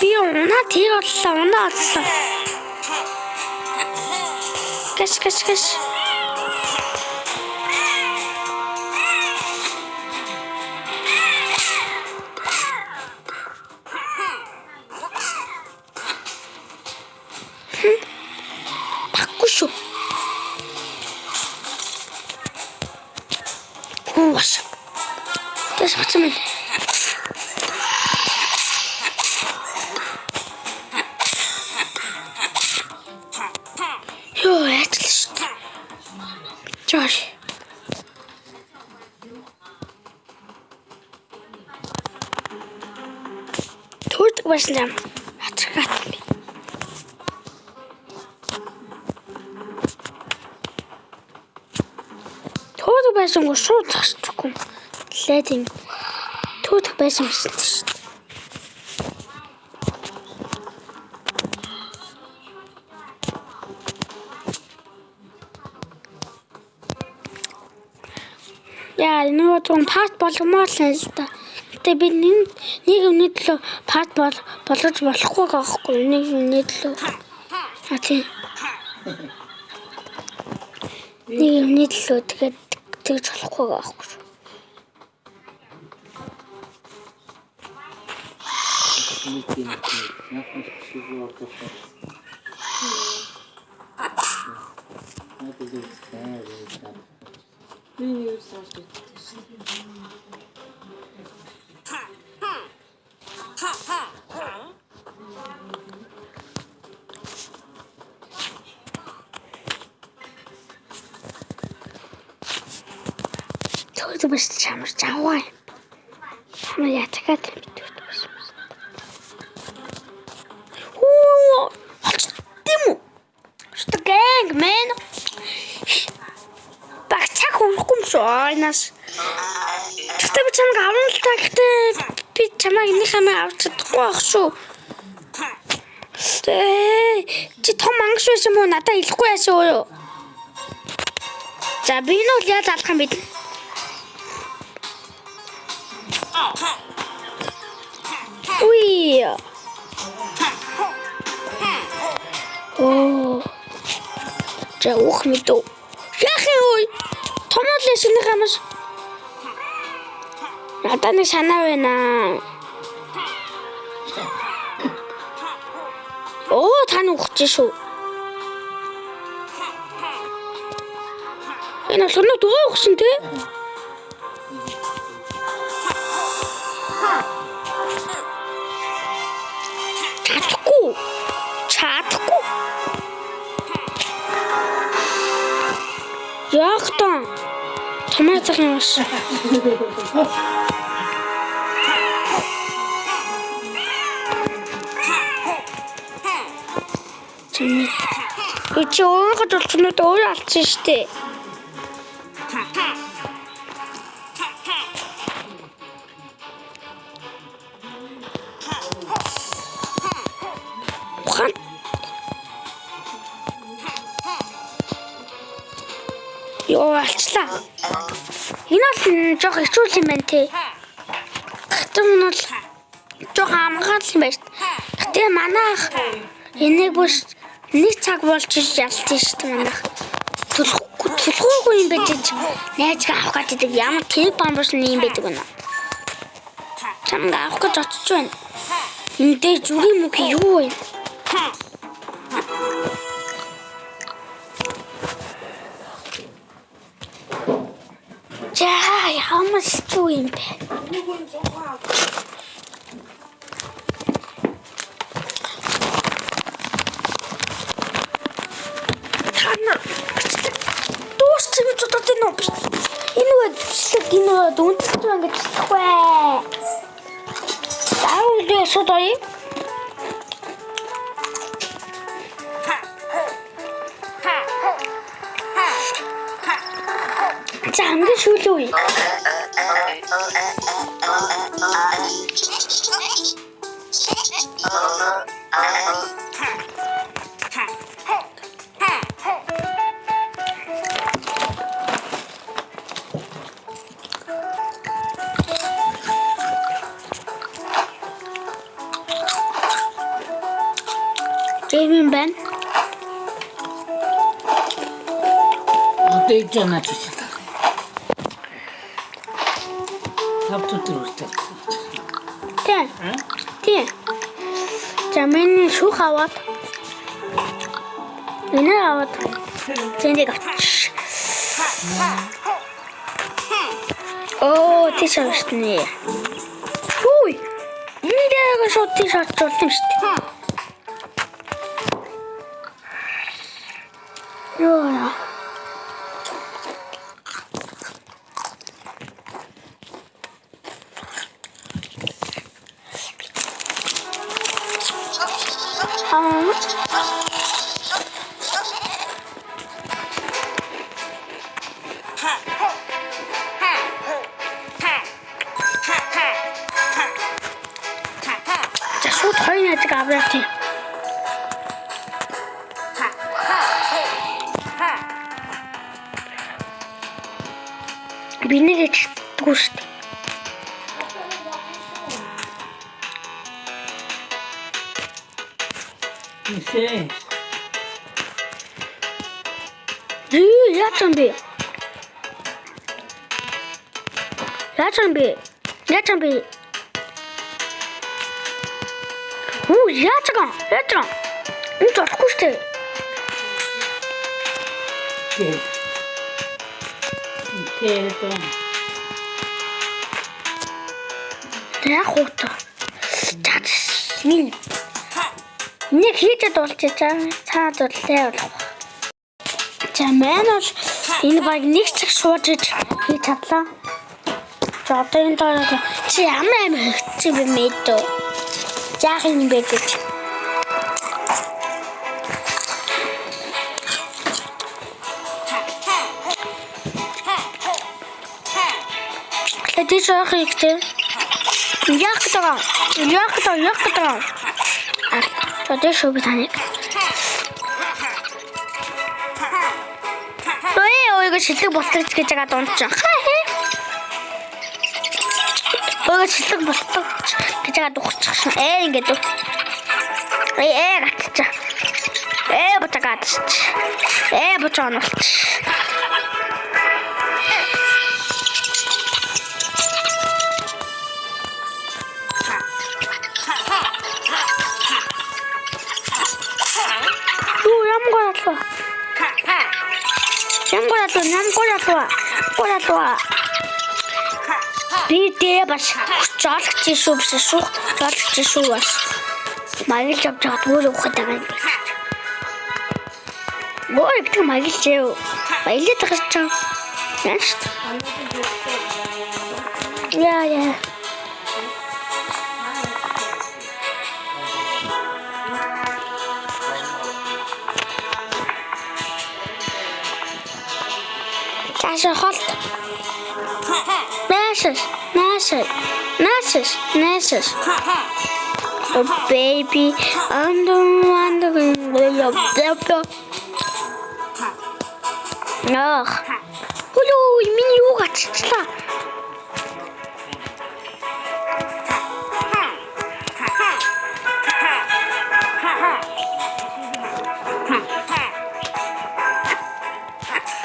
Би унаа тийг оллоо, унаа оллоо. Каш. Баггүй шүү. Ваш. Тэс бацмэн. Ёо, яачлаа шүү дээ. Жоо. Төрдөг байсан юм. Хацрагат би. Төрдөг байсан гоо шууд зарчихгүй. Лээ тийм. Төрдөг байсан шүү дээ. Яа, нөгөө том паст болгомоор л л та. Гэтэ би нэг өмнөд л паст болгож болохгүй гоохгүй. Нэг өмнөд л. А тийм. Нэг өмнөд л тэгээд тэгж болохгүй гоохгүй. Төрдөг байсан чамар жаваа. Чамаа ятгаад битүүт байсан. Оо, тийм үү? Что гэнг, мен? Багчаа хөрөхгүй юм шүү. Айнаас. Тэгтээ би чамайг авна л та. Гэхдээ би чамайг энэ хамаа авч чадахгүй байх шүү. Чи том ангаш биш юм уу? Надад хэлэхгүй яашаа юу? За би нь л яаж алах юм бэ? Уй. Оо. За ух мэдв. Яхаа ой. Томоолын шинэ хамаш. Надад нэг санаа байна. Оо, тань ухаж шүү. Энэ л дөө ухсан тий? Чадахгүй. Яг таа. Томоолох юм шиг. Чи өөрөө толцнод өөрөө алдсан шүү дээ. Ёо, алчлаа. Энэ бол жоох ичүүл юм байна те. Гэтэн нь бол жоох амгаал юм байна шүү дээ. Гэтэ манайх энийг бүс нэг цаг болж ялцсан шүү дээ манайх. Төлөхгүй юм байж найзгаа авах гэдэг ямар тэг бамбарс юм байдаг вэ? Чамд авах гэж очиж байна. Энд дээр зүрийн мөх юу вэ? За ямар шүү юм бэ? Тана дуусчих гэж бодож байна уу? Энэ үед дүнцэж байгаа гэж хэлэхгүй. Заавал шууд ой. За хамгийн шүүлээ үе. Эвэн байна. Одоо иж жанаач үсэ. Тавтутруутай. Тий. За миний шүүх аваад. Миний аваад. Тэндээ авч. Оо, тийш авчихна. Хүй. Эндээ шууд тийш авчихсан шүү дээ. Ёо. Шууд хоёр найзыг авраа тий. Би нэг ичдэггүй шүү дээ. Үсэ. Яачсан бэ? Оо, яачсан. Энэ болохгүй шүү дээ. Тэ. Яг хот. Нэг хийжэд болчих цаа зурлаа болох. За маань бол энэ баг нэг цаг шууж хийж чадлаа. За одоо энэ дараа чи ямар хөгцсөн бэ мэдөө. Яах юм бэ гэж. Тэд жоох ихтэй. Яах гэдэг. Тэд шоу таныг. Ой, шилдэг болтож гэж байгаа дундчаа. Ой, шилдэг болтож гэж байгаа дуусчихсан. Ингээд. Гацчаа. Бутагаад. Бутаануулч. Ямгоолаа. Би дэ бас жолч шүү биш шүү. Жолч шүү бас. Маягч авч чад өөр ухаад байгаа юм. Ой, би тэг маягч яа. Маягт гарч чам. Яаш. Яа. Таша холт. Nashes. Oh baby, I'm the one that will love. No. Ой, миний юу гацчлаа.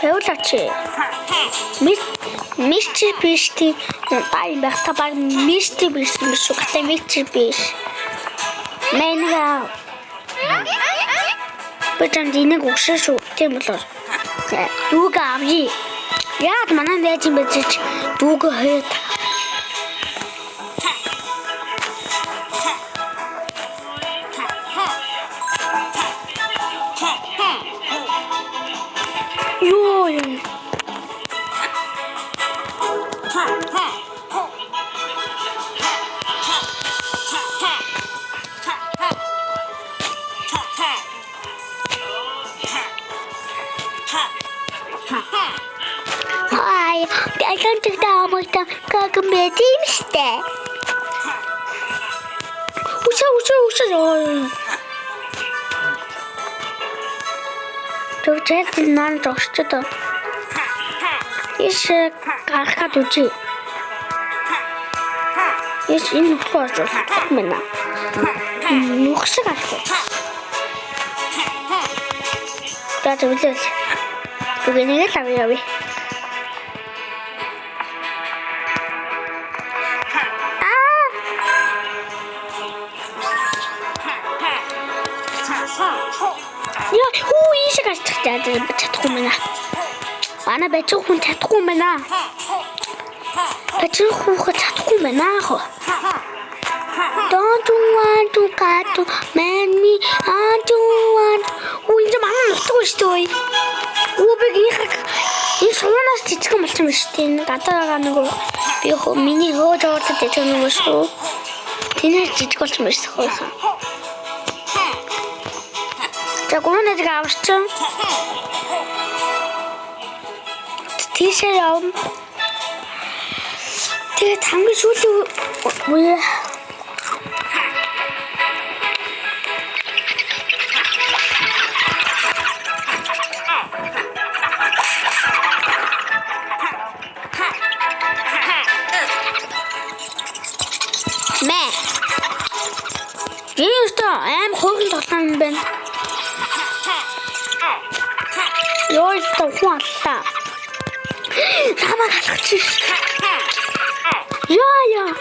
Пеулачи. Мистер Бишти тань байх та баг Мистер Бишти биш үү? Гэтэ Мистер биш. Мэнга. Бэтэн динэг өгшөө шүү. Тийм болоо. Дүүг авъя. Яад манай найз юм байж дүүг хөөд. Ёо. Ай, я хочу домой, как мы димсте. Уша. Төвчээд нан тогчтой. Иш гарахад үжи. Иш энэ хөөж байна. Нүхшиг авсан. За зөвлөл. Зүгэнийг л авъя. Яа, хүү ийшээ чадахгүй байна. Манай бачиг хүн чадахгүй байна. Бачиг хүн чадахгүй байна. Don't you want to cut to man me? I don't want. Өө энэ манай нутгүй шүү дээ. Өө би энэ шуунаас цэцгэн болсон байна шүү дээ. Энэ гадаа нэг би миний хөөж орлоод идэх юм шүү. Тэний цэцэг болсон байна шүү. За гоног аварчин. Тийшээ явна. Тэгээд хамгийн сүүлийн үе I'm holding the thumb bin. Yours the one stop. Come on, yeah.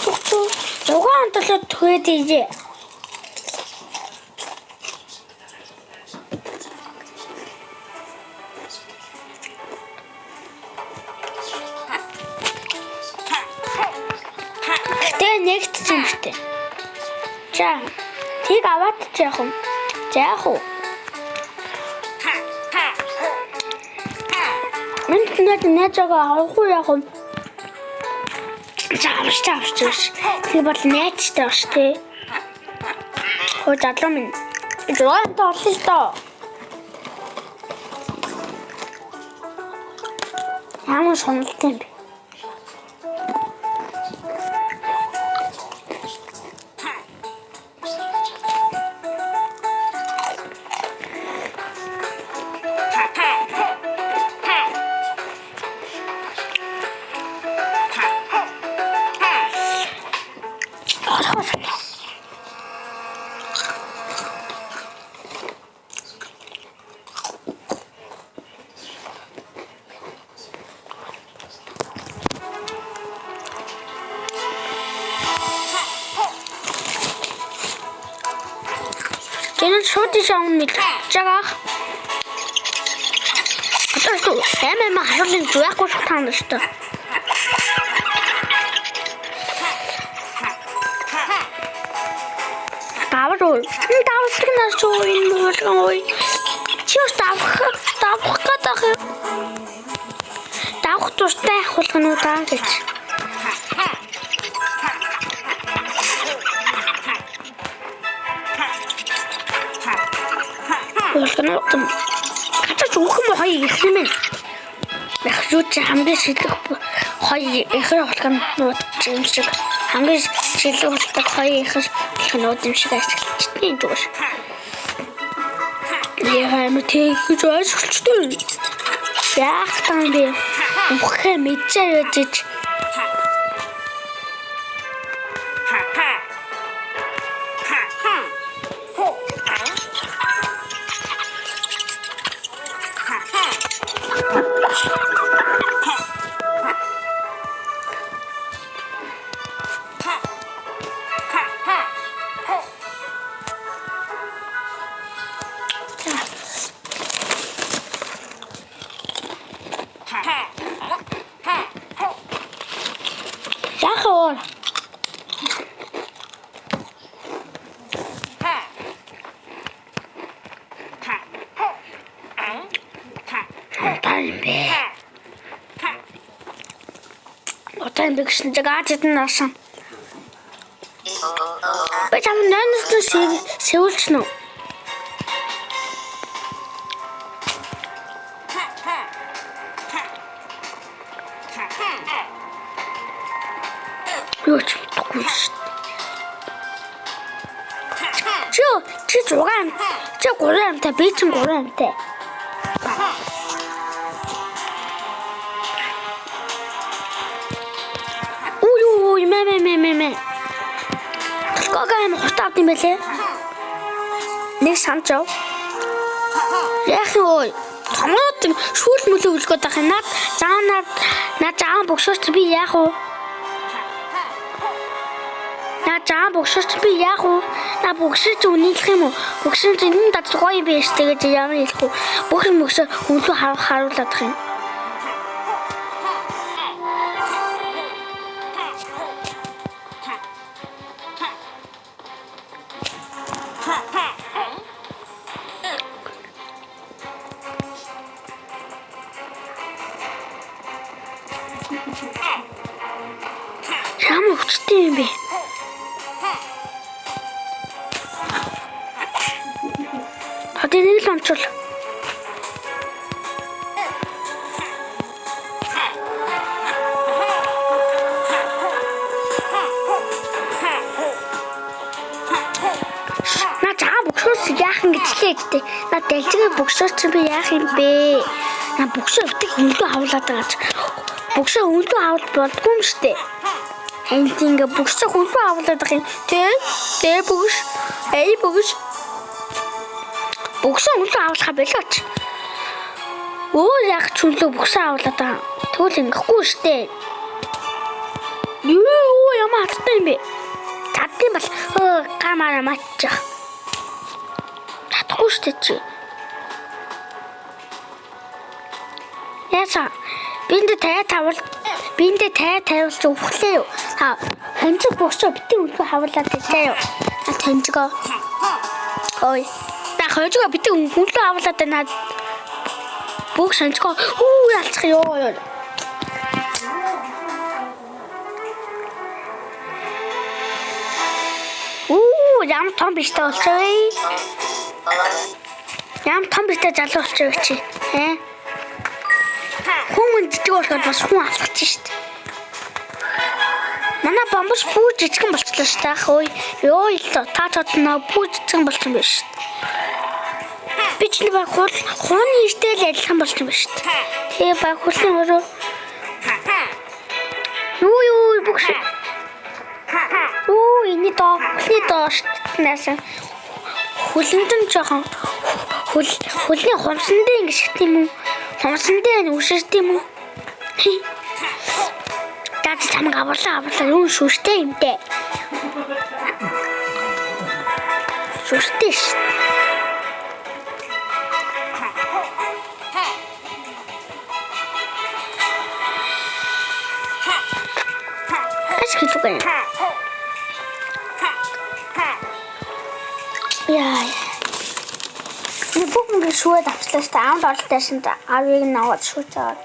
doctor. Yoga until the 20. Next Tuesday. Ja, take a what to home. Jaho. Not the natural home. Stars. He was net stars. Hold that woman. It's all the sister. I was on the temple. 걔는 소디상입니다. 자가. 어쩌고 애매만 하셔진 조약고 속탕을 했다. 바로 다우스나 소인 뭐를 치우스다가 다우도 스테 홀가노다 гэж. Уулган качаач үхэн хоёр ихлэмэн. Яхшууч хамгийн шилдэг хоёр ихэр уулган нууц юм шиг хамгийн шилдэг болдог хоёр ихэр уулган юм шиг ажиглалчдیں۔ Зүгээр. Яа мэтэж ажиглалчдیں۔ Яах тань бэ? Ухэ мэдчээ гэж. Яхаа. Отан бигсэн жагаад наасан. Бачам нэнэс сэвэлчнэ. Юу ч мэдгүй шүү дээ. Чи 6 ам. Чи 3 амтай, би ч 3 амтай. юм. Толгойг аим хурд авд юм байлээ. Нэг санаж яв. Яах вэ? Томоод шүүл мөлөө үлгөөд байх юм. Наад заан бөгшөөч би яах вэ? Наад заан бөгшөөч би яах вэ? На бөгшөөч үнэлэх юм уу? Бөгшөөч энэ дад гоё юм биш тэгээд ямар хэлэх вэ? Бүх юм бөгшөө хөнлөө харуулдаг юм. Ямар хүчтэй юм бэ? Хадын нэг л онцол. На жаа бөгшөөс яах юм гэжлээ гэдэг. На дэлжгээ бөгшөөс чи би яах юм бэ? На бөгшөө өвтөг хөнлөө хавлаад байгаа ч. Бөгшөө хөнлөө хавл болдгүй юм штэ. Энд ингээ бөгшөө хөнлөө хавлаад байгаа юм. Тэ бөгш. Эй бөгш. Бөгшөө хөнлөө хавлахаа болооч. Өөр яг ч хөнлөө бөгшөө хавлаад байгаа. Тэгвэл ингэхгүй штэ. Юу ямар хаттай юм бэ? Чаддсан бас камера матчих. Чадахгүй штэ чи. Яса бинтэ тавуулж өгөхлээ юу? Та хонцог бөгшөө битэн үлгөө хавуулаад хэлээ юу? Та хонцогоо. Ой. Та хонцогоо битэн үлгөө хавуулаад байна. Бүх хонцогоо ялцах ёо. Ямар том биштэй болчихвээ. Ямар том биштэй залуу болчихвээ чи. Хүн жижиг болохоор бас хүн алхаж штт. Манай бомбос бүү жижигэн болчихлоо штт ах ой. Ёо ил та цодноо бүү жижигэн болчихсон байна штт. Би ч нэг хууны иртэл адилхан болчихсон байна штт. Тэгээ баг хүлэн өрөө. Юу бүгш. Эний доо штт насан. Хүлэндэн жоохон хөлний хумсан дээр ингэ шигт юм уу? Хумсан дээр үширт юм уу? Дад тамаг аварлаа юу шүртэй юм дээ. Шүртэй ш. Ашиг зүгэн. Яа. Нэг бүгд шүүдэд авчлаа шүү дээ. Аавд орлтайсан та аавыг нь аваад шүүж аваад.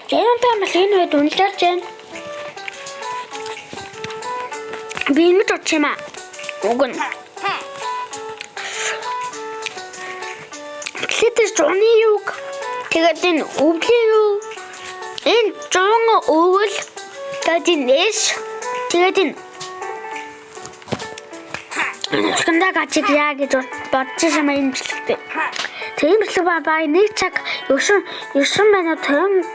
Тэрэнтэй машин үед үнэлж байна. Би энэ ч юм аа. Уг нь. Хэдэж зуны юг. Тэгээд энэ өвлийн юу. Энэ зун өвөл. Тэднээс тэгээд энэ скандаа гачиг яа гэж бодож юм юм жилтэй. Тийм л баа нэг цаг 9 минут 20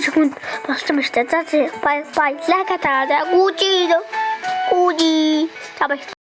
секунд болсон мэт. За бай лайк таа гүжи. Табай